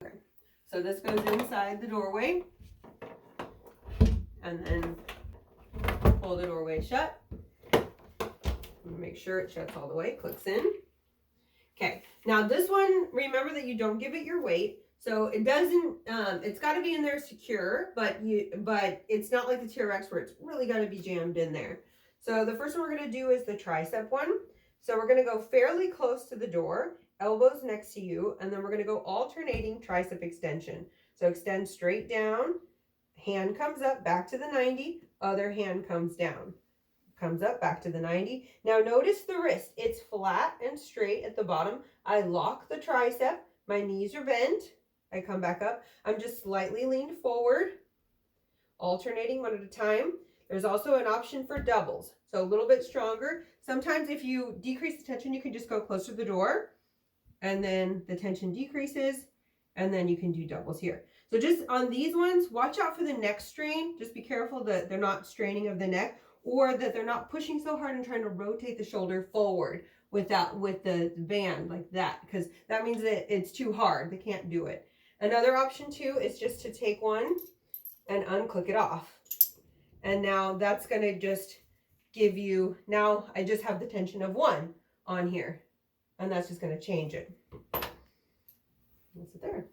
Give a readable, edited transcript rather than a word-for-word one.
Okay. So this goes inside the doorway. And then pull the doorway shut. Make sure it shuts all the way, clicks in. Okay, now this one, remember that you don't give it your weight. So it doesn't, it's got to be in there secure, but it's not like the TRX where it's really got to be jammed in there. So the first one we're going to do is the tricep one. So we're going to go fairly close to the door, elbows next to you, and then we're going to go alternating tricep extension. So extend straight down, hand comes up, back to the 90, other hand comes down. Comes up, back to the 90. Now notice the wrist. It's flat and straight at the bottom. I lock the tricep. My knees are bent. I come back up. I'm just slightly leaned forward, alternating one at a time. There's also an option for doubles, so a little bit stronger. Sometimes if you decrease the tension, you can just go closer to the door, and then the tension decreases, and then you can do doubles here. So just on these ones, watch out for the neck strain. Just be careful that they're not straining of the neck, or that they're not pushing so hard and trying to rotate the shoulder forward with the band like that, because that means that it's too hard. They can't do it. Another option too is just to take one and unclick it off. And now that's going to just give you, now I just have the tension of one on here, and that's just going to change it. That's it there.